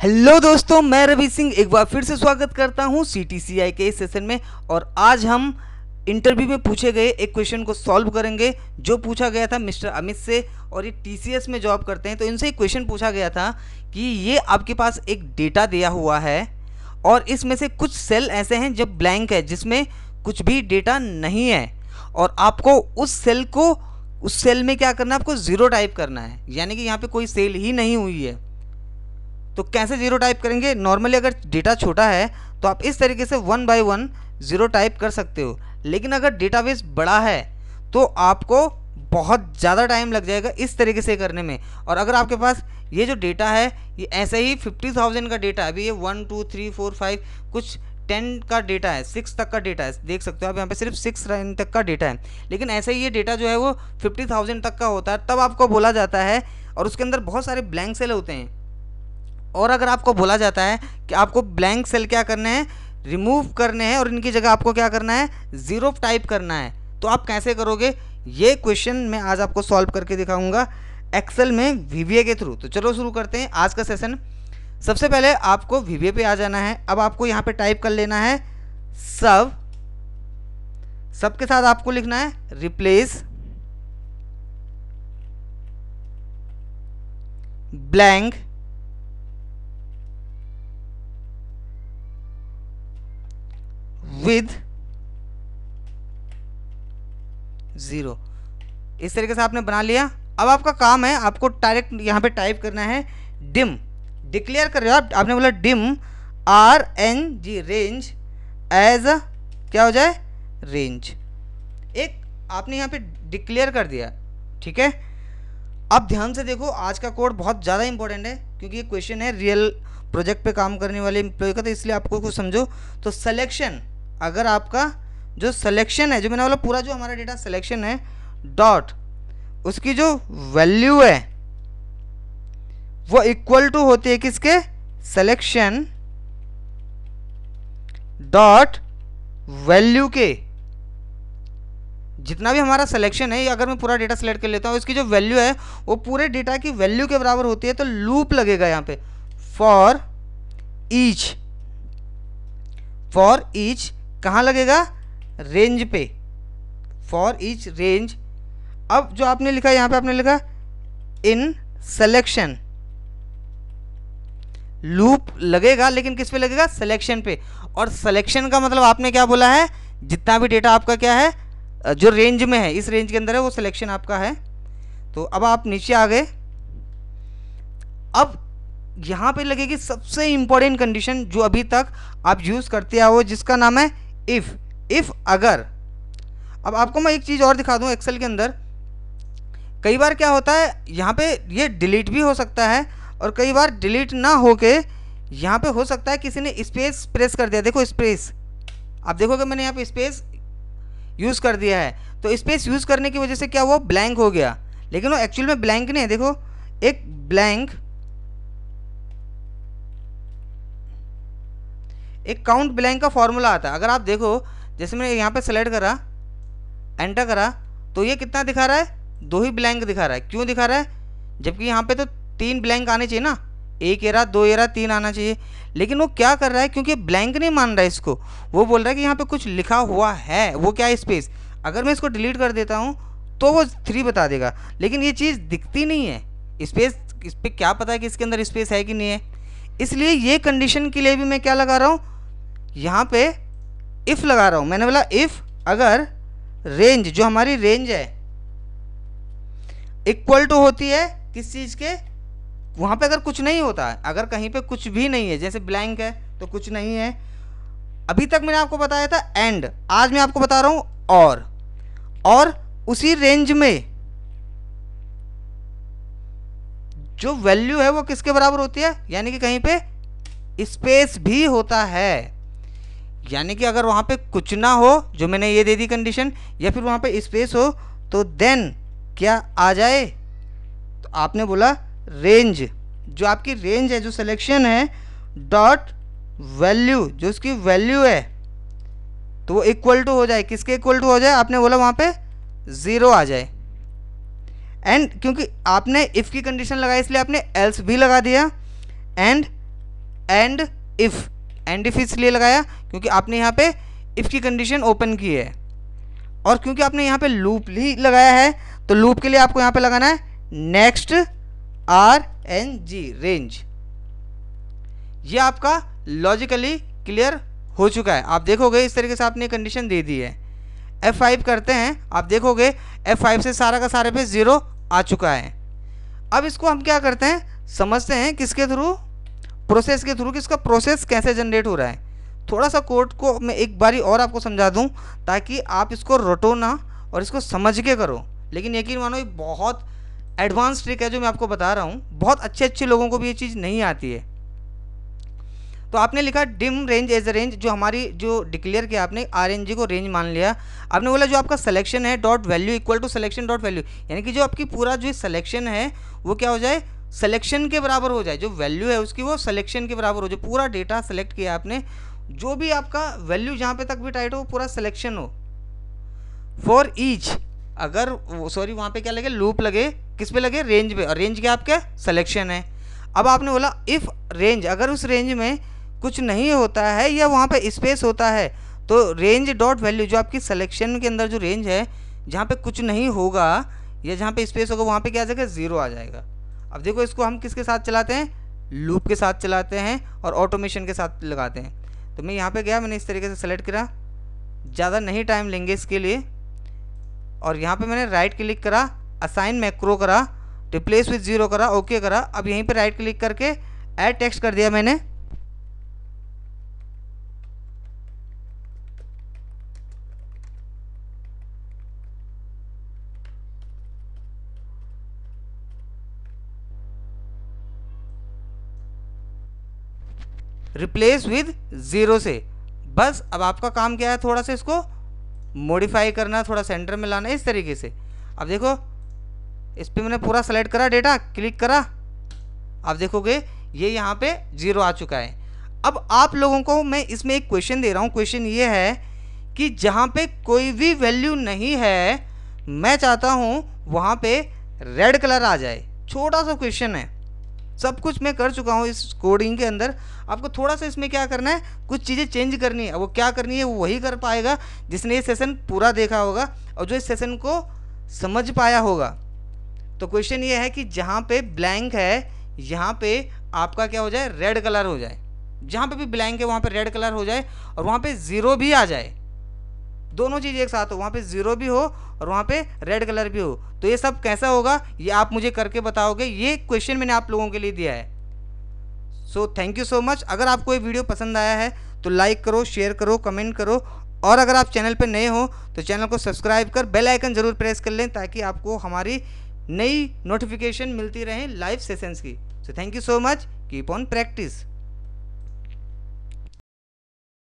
Hello दोस्तों, मैं रवि सिंह एक बार फिर से स्वागत करता हूं CTCI के इस सेशन में। और आज हम इंटरव्यू में पूछे गए एक क्वेश्चन को सॉल्व करेंगे जो पूछा गया था मिस्टर अमित से। और ये TCS में जॉब करते हैं, तो इनसे एक क्वेश्चन पूछा गया था कि ये आपके पास एक डेटा दिया हुआ है और इसमें से कुछ सेल ऐसे हैं जब ब्लैंक है, जिसमें कुछ भी डेटा नहीं है, और आपको उस सेल में क्या करना है, आपको ज़ीरो टाइप करना है, यानी कि यहाँ पे कोई सेल ही नहीं हुई है। तो कैसे ज़ीरो टाइप करेंगे? नॉर्मली अगर डेटा छोटा है तो आप इस तरीके से 1 बाय 1 ज़ीरो टाइप कर सकते हो, लेकिन अगर डेटाबेस बड़ा है तो आपको बहुत ज़्यादा टाइम लग जाएगा इस तरीके से करने में। और अगर आपके पास ये जो डेटा है ये ऐसे ही 50,000 का डेटा है, अभी ये 1 2 3 4 5 कुछ 10 का डेटा है, 6 तक का डेटा है, देख सकते हो आप यहाँ पे सिर्फ 6 लाइन तक का डेटा है, लेकिन ऐसे ही ये डेटा जो है वो 50,000 तक का होता है, तब आपको बोला जाता है। और उसके अंदर बहुत सारे ब्लैंक सेल होते हैं, और अगर आपको बोला जाता है कि आपको ब्लैंक सेल क्या करने हैं, रिमूव करने हैं, और इनकी जगह आपको क्या करना है, ज़ीरो टाइप करना है, तो आप कैसे करोगे? ये क्वेश्चन मैं आज आपको सॉल्व करके दिखाऊंगा एक्सेल में VBA के थ्रू। तो चलो शुरू करते हैं आज का सेशन। सबसे पहले आपको VBA पे आ जाना है। अब आपको यहाँ पे टाइप कर लेना है सब के साथ आपको लिखना है रिप्लेस ब्लैंक विद ज़ीरो। इस तरीके से आपने बना लिया। अब आपका काम है, आपको डायरेक्ट यहाँ पे टाइप करना है डिम, डिक्लेयर कर रहे हो आप, आपने बोला dim RNG range as a क्या हो जाए, रेंज। एक आपने यहाँ पे डिक्लेयर कर दिया, ठीक है। अब ध्यान से देखो, आज का कोड बहुत ज़्यादा इंपॉर्टेंट है क्योंकि ये क्वेश्चन है रियल प्रोजेक्ट पे काम करने वाले एम्प्लॉय का, तो इसलिए आपको कुछ समझो। तो सिलेक्शन, अगर आपका जो सिलेक्शन है, जो मैंने बोला पूरा जो हमारा डेटा सिलेक्शन है, डॉट उसकी जो वैल्यू है वो इक्वल टू होती है किसके, सिलेक्शन डॉट वैल्यू के। जितना भी हमारा सिलेक्शन है, अगर मैं पूरा डेटा सेलेक्ट कर लेता हूँ, इसकी जो वैल्यू है वो पूरे डेटा की वैल्यू के बराबर होती है, तो लूप लगेगा यहाँ पे फॉर ईच कहाँ लगेगा, रेंज पे, फॉर ईच रेंज। अब जो आपने लिखा यहाँ पे आपने लिखा इन सिलेक्शन, लूप लगेगा लेकिन किस पे लगेगा, सिलेक्शन पे। और सिलेक्शन का मतलब आपने क्या बोला है, जितना भी डेटा आपका क्या है, जो रेंज में है, इस रेंज के अंदर है, वो सिलेक्शन आपका है। तो अब आप नीचे आ गए। अब यहाँ पे लगेगी सबसे इंपॉर्टेंट कंडीशन जो अभी तक आप यूज़ करते आओ, जिसका नाम है इफ़ अगर। अब आपको मैं एक चीज़ और दिखा दूँ, एक्सेल के अंदर कई बार क्या होता है, यहाँ पे ये डिलीट भी हो सकता है, और कई बार डिलीट ना होके यहाँ पे हो सकता है किसी ने स्पेस प्रेस कर दिया। देखो स्पेस, आप देखोगे मैंने यहाँ पे स्पेस यूज़ कर दिया है, तो स्पेस यूज़ करने की वजह से क्या हुआ, ब्लैंक हो गया, लेकिन वो एक्चुअल में ब्लैंक नहीं है। देखो एक ब्लैंक, एक काउंट ब्लैंक का फॉर्मूला आता है। अगर आप देखो, जैसे मैंने यहाँ पे सेलेक्ट करा, एंटर करा, तो ये कितना दिखा रहा है, 2 ही ब्लैंक दिखा रहा है। क्यों दिखा रहा है, जबकि यहाँ पे तो 3 ब्लैंक आने चाहिए ना, 1 एरा 2 एरा 3 आना चाहिए, लेकिन वो क्या कर रहा है, क्योंकि ब्लैंक नहीं मान रहा है इसको, वो बोल रहा है कि यहाँ पे कुछ लिखा हुआ है, वो क्या है, स्पेस। अगर मैं इसको डिलीट कर देता हूँ तो वो 3 बता देगा, लेकिन ये चीज़ दिखती नहीं है, स्पेस। इस पर क्या पता है कि इसके अंदर स्पेस है कि नहीं है। इसलिए ये कंडीशन के लिए भी मैं क्या लगा रहा हूँ, यहाँ पे इफ़ लगा रहा हूँ। मैंने बोला इफ़ अगर रेंज, जो हमारी रेंज है, इक्वल टू होती है किस चीज़ के, वहाँ पे अगर कुछ नहीं होता है, अगर कहीं पे कुछ भी नहीं है, जैसे ब्लैंक है तो कुछ नहीं है। अभी तक मैंने आपको बताया था एंड, आज मैं आपको बता रहा हूँ और उसी रेंज में जो वैल्यू है वो किसके बराबर होती है, यानी कि कहीं पे स्पेस भी होता है। यानी कि अगर वहाँ पे कुछ ना हो, जो मैंने ये दे दी कंडीशन, या फिर वहाँ पे स्पेस हो, तो देन क्या आ जाए, तो आपने बोला रेंज, जो आपकी रेंज है, जो सिलेक्शन है, डॉट वैल्यू, जो उसकी वैल्यू है, तो वो इक्वल टू हो जाए, किसके इक्वल टू हो जाए, आपने बोला वहाँ पे 0 आ जाए। एंड क्योंकि आपने इफ़ की कंडीशन लगाई इसलिए आपने एल्स भी लगा दिया, एंड एंड इफ़ इसलिए लगाया क्योंकि आपने यहाँ पे इफ़ की कंडीशन ओपन की है, और क्योंकि आपने यहाँ पे लूप ही लगाया है तो लूप के लिए आपको यहाँ पे लगाना है नेक्स्ट RNG रेंज। ये आपका लॉजिकली क्लियर हो चुका है। आप देखोगे इस तरीके से आपने कंडीशन दे दी है। F5 करते हैं, आप देखोगे F5 से सारा का सारे पे 0 आ चुका है। अब इसको हम क्या करते हैं, समझते हैं किसके थ्रू, प्रोसेस के थ्रू, कि इसका प्रोसेस कैसे जनरेट हो रहा है। थोड़ा सा कोड को मैं एक बारी और आपको समझा दूं ताकि आप इसको रटो ना और इसको समझ के करो। लेकिन यकीन मानो ये बहुत एडवांस ट्रिक है जो मैं आपको बता रहा हूँ, बहुत अच्छे लोगों को भी ये चीज़ नहीं आती है। तो आपने लिखा dim range as a range, जो हमारी जो डिक्लेयर किया आपने RNG को रेंज मान लिया। आपने बोला जो आपका सिलेक्शन है dot value equal to selection dot value, यानी कि जो आपकी पूरा जो सिलेक्शन है वो क्या हो जाए, सिलेक्शन के बराबर हो जाए। जो वैल्यू है उसकी वो सिलेक्शन के बराबर हो जाए। पूरा डेटा सेलेक्ट किया आपने, जो भी आपका वैल्यू जहाँ पे तक भी टाइट हो पूरा सिलेक्शन हो। फॉर ईच, अगर सॉरी वहाँ पे क्या लगे, लूप लगे, किस पे लगे, रेंज पे, और रेंज क्या आपका सिलेक्शन है। अब आपने बोला इफ़ रेंज, अगर उस रेंज में कुछ नहीं होता है या वहाँ पे स्पेस होता है तो रेंज डॉट वैल्यू, जो आपकी सिलेक्शन के अंदर जो रेंज है जहाँ पे कुछ नहीं होगा या जहाँ पे स्पेस होगा वहाँ पे क्या आ जाएगा, 0 आ जाएगा। अब देखो इसको हम किसके साथ चलाते हैं, लूप के साथ चलाते हैं और ऑटोमेशन के साथ लगाते हैं। तो मैं यहाँ पे गया, मैंने इस तरीके से सेलेक्ट करा, ज़्यादा नहीं टाइम लेंगे इसके लिए, और यहाँ पे मैंने राइट क्लिक करा, असाइन मैक्रो करा, रिप्लेस विथ 0 करा, ओके करा। अब यहीं पे राइट क्लिक करके ऐड टेक्स्ट कर दिया मैंने। रिप्लेस विद 0 से, बस अब आपका काम क्या है, थोड़ा सा इसको मॉडिफाई करना, थोड़ा सेंटर में लाना, इस तरीके से। अब देखो इस पर मैंने पूरा सेलेक्ट करा, डेटा क्लिक करा, आप देखोगे ये यहाँ पे 0 आ चुका है। अब आप लोगों को मैं इसमें एक क्वेश्चन दे रहा हूँ। क्वेश्चन ये है कि जहाँ पे कोई भी वैल्यू नहीं है, मैं चाहता हूँ वहाँ पे रेड कलर आ जाए। छोटा सा क्वेश्चन है, सब कुछ मैं कर चुका हूँ इस कोडिंग के अंदर। आपको थोड़ा सा इसमें क्या करना है, कुछ चीज़ें चेंज करनी है। वो क्या करनी है वो वही कर पाएगा जिसने ये सेशन पूरा देखा होगा और जो इस सेशन को समझ पाया होगा। तो क्वेश्चन ये है कि जहाँ पे ब्लैंक है यहाँ पे आपका क्या हो जाए, रेड कलर हो जाए। जहाँ पे भी ब्लैंक है वहाँ पे रेड कलर हो जाए और वहाँ पे 0 भी आ जाए। दोनों चीज़ एक साथ हो, वहाँ पे 0 भी हो और वहाँ पे रेड कलर भी हो। तो ये सब कैसा होगा ये आप मुझे करके बताओगे। ये क्वेश्चन मैंने आप लोगों के लिए दिया है। So thank you so much. अगर आपको ये वीडियो पसंद आया है तो लाइक करो, शेयर करो, कमेंट करो, और अगर आप चैनल पर नए हो तो चैनल को सब्सक्राइब कर बेल आइकन ज़रूर प्रेस कर लें ताकि आपको हमारी नई नोटिफिकेशन मिलती रहे लाइव सेशंस की। So thank you so much, keep on practice.